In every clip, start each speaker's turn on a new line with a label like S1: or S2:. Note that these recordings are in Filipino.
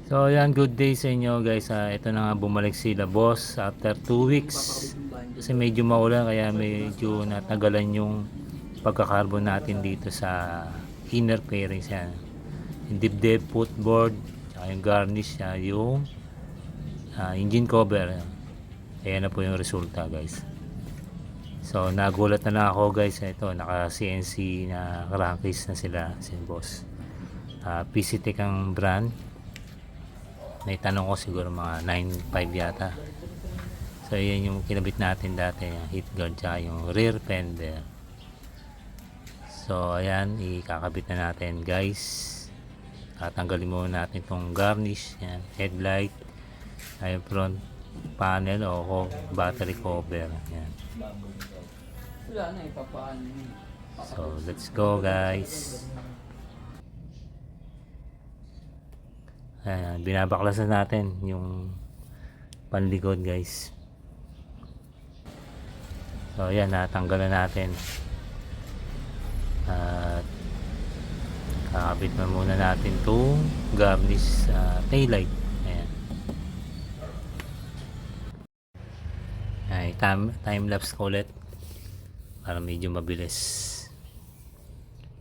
S1: So ayan, good day sa inyo guys. Ito na nga bumalik sila boss after 2 weeks. Kasi medyo maulan kaya medyo natagalan yung pagkakarbon natin dito sa inner fairings yan. Yung dibdib, footboard, tsaka yung garnish, yung engine cover. Ayan na po yung resulta guys. So nagulat na lang ako guys. Ito naka CNC na crankcase na sila si boss. PCTech ang brand. Naitanong ko siguro mga 9.5 yata. So yan yung kinabit natin dati, yung heat guard tsaka yung rear fender. So ayan, ikakabit na natin guys. Tatanggalin muna natin itong garnish, yan, headlight, ay front panel o battery cover, yan. So let's go guys. Ayan, binabaklasan natin yung panlikod guys. So ayan, natanggalan natin at kakabit na muna natin itong garnish taillight. Ayan. Ay, time lapse ko ulit para medyo mabilis.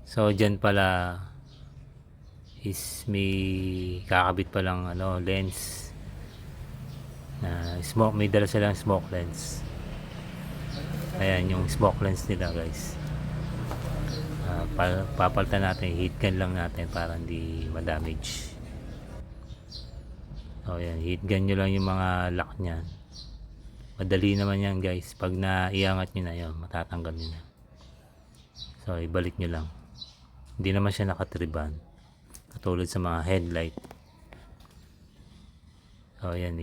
S1: So dyan pala is may kakabit pa lang lens na smoke, may dala silang smoke lens. Ayan yung smoke lens nila guys. Papalitan natin, heat gun lang natin para hindi ma-damage. So ayan, heat gun nyo lang yung mga lock nyan. Madali naman yan guys, pag naiangat nyo na yun, matatanggal nyo na. So ibalik nyo lang, hindi naman siya nakatriban katulad sa mga headlight. So ayan,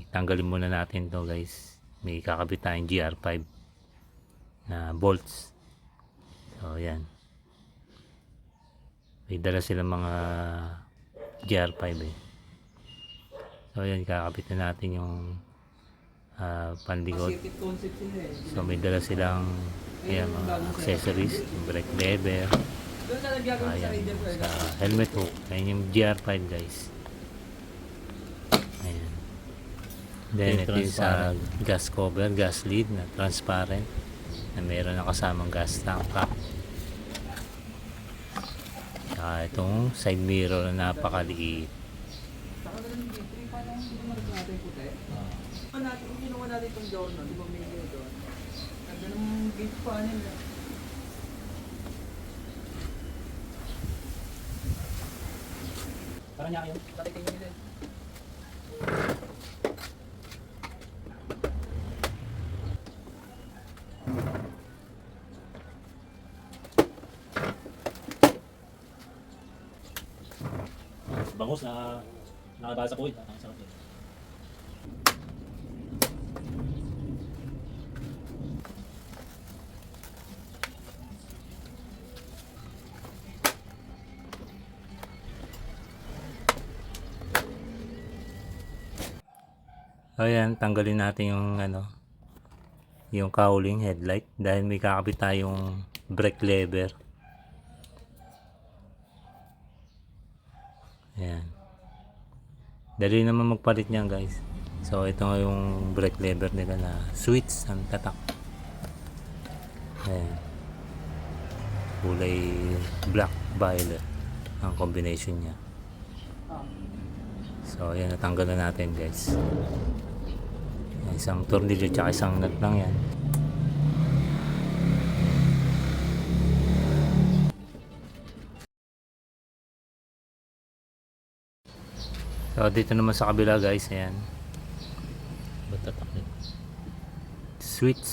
S1: tanggalin muna natin to guys. May kakabit tayong GR5 na bolts. So ayan, may dala sila mga GR5 eh. So ayan, kakabit na natin yung panlikod. So may dala silang mga accessories, yung brake lever, ayan, sa helmet hook. Ayan yung GR5 guys. Ayan. Then ito yung sa gas cover, gas lead na transparent na meron na kasamang gas tank cap. Saka itong side mirror na napakaliit.
S2: Ginawa natin itong door no, 5 million doon. Ganda ng gate panel. Parang niya yun. Tatikin nyo nila.
S3: Bangus na nakabasa po ito. Ang sarap yun.
S1: Ayan, tanggalin natin yung yung cowling headlight dahil may kakabit tayong brake lever. Ayan. Dali naman magpalit niyan guys. So ito nga yung brake lever nila na switch ang tatak. Ayan. Kulay black violet ang combination niya. So ayan, natanggal na natin guys. Isang tornilyo tsaka isang nut lang yan. So dito naman sa kabila guys, ayan,
S3: Batatak yun.
S1: switch,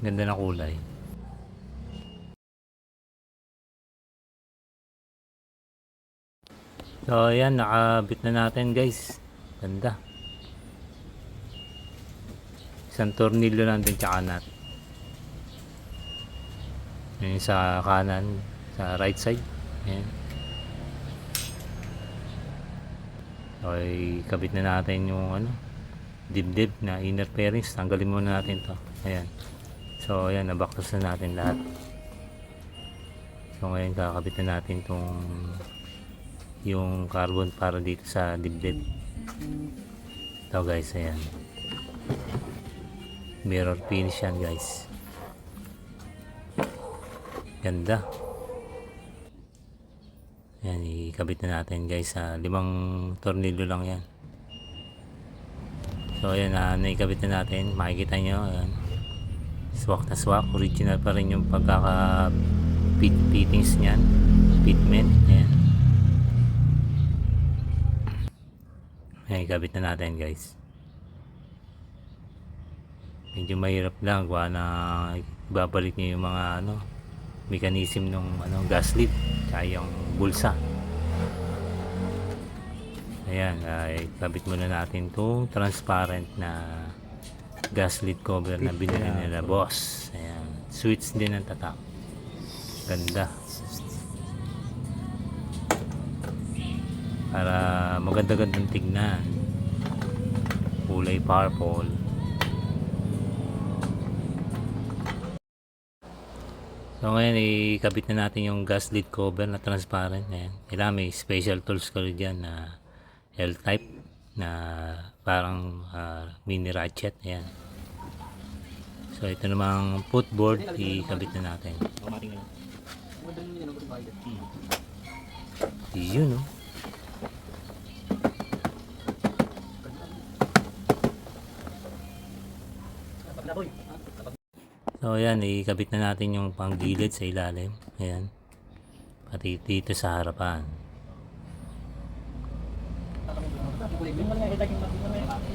S1: ganda na kulay. So ayan, nakabit na natin guys, ganda. Isang tornilyo lang din tsaka nut. Yung sa kanan, sa right side. Ayan. Okay, kabit na natin yung dibdib na inner fairings. Tanggalin muna natin to. Ayan. So ayan, nabaktas na natin lahat. So ngayon kakabit na natin tong yung carbon para dito sa dibdib. Ito guys, ayan. Mirror finish yan guys. Ganda. Yan, ikabit na natin guys sa 5 tornilyo lang yan. So ayan, naikabit na natin. Makikita nyo, ayan. Swak na swak. Original pa rin yung pagkaka fittings nyan. Fitment. Ayan. Ayan, ikabit na natin guys. Medyo mahirap lang. Gawa na ibabalik nyo yung mga mechanism ng gas lead. Kaya yung bulsa. Ayan, ikabit muna natin itong transparent na gas lid cover na binili nila boss. Ayan, switch din ang tatak. Ganda. Para maganda-gandang tignan. Kulay purple. So ngayon, ikabit na natin yung gas lid cover na transparent. Ayan. Kailangan may special tools ko dyan na L-type na parang mini ratchet. Ayan. So ito namang footboard, ikabit na natin.
S3: Automatic na lang.
S2: Madali nyo na provider.
S1: Yun, no?
S3: Tapos na boy.
S1: So ayan, ikabit na natin yung panggilid sa ilalim. Ayan. Pati dito sa harapan.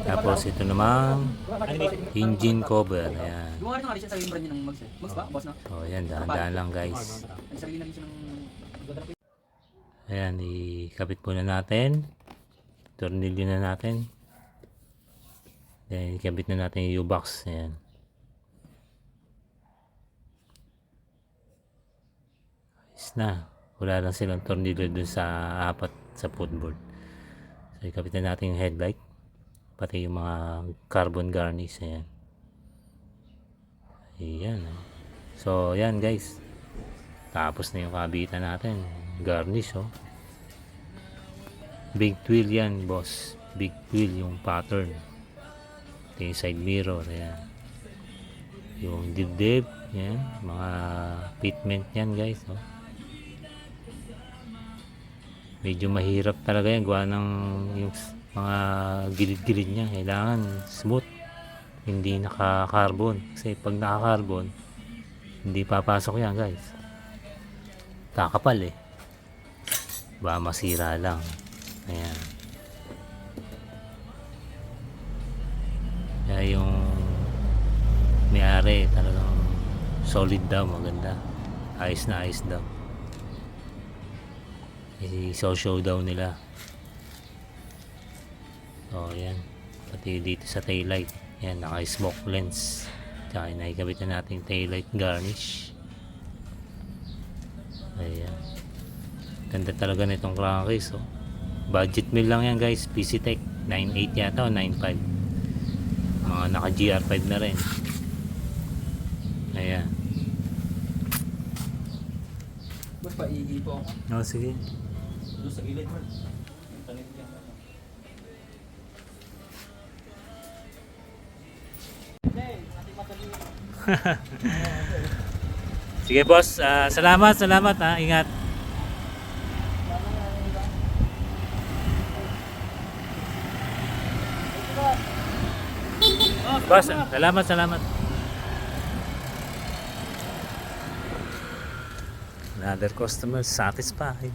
S1: Tapos ito namang engine cover. Ayan.
S2: Yung nga rin sa sarili brand niya ng Mags. Mags ba? Boss na?
S1: So ayan, dahan-dahan lang guys.
S2: Ay, sarili na rin siya ng...
S1: Ayan, ikabit muna natin. Tornilyo na natin. Then ikabit na natin yung U-box. Ayan. Ayos na. Wala lang silang tornilyo dun sa apat sa footboard. So ikabit na natin yung headlight. Pati yung mga carbon garnish. Ayan. Ayan. So ayan guys. Tapos na yung kabitan natin. Garnish, oh. Big wheel yan boss. Big wheel yung pattern. Ito yung side mirror. Ayan. Yung dibdib. Ayan. Mga fitment yan guys, oh. Medyo mahirap talaga yan. Gawa ng yung mga gilid-gilid niya. Kailangan smooth. Hindi naka-carbon. Kasi pag naka-carbon, hindi papasok yan guys. Kakapal eh. Ba masira lang. Ayan. Kaya yung may-ari talagang solid daw. Maganda. Ayos na ayos daw. I-show daw nila. So ayan. Pati dito sa taillight. Ayan, naka-smoke lens. Tsaka naikabit na natin taillight garnish. Ayan. Ganda talaga nitong crankcase, oh. Budget meal lang yan guys. PC Tech 9.8 yata o 9.5. Mga naka GR5 na rin. Ayan.
S2: Boss pa, iipo ako.
S1: Oh, sige.
S3: Doon sa gilid mo. Tanit yan.
S1: Sige boss, salamat ha. Ingat. Boss, salamat. Another customer satisfied.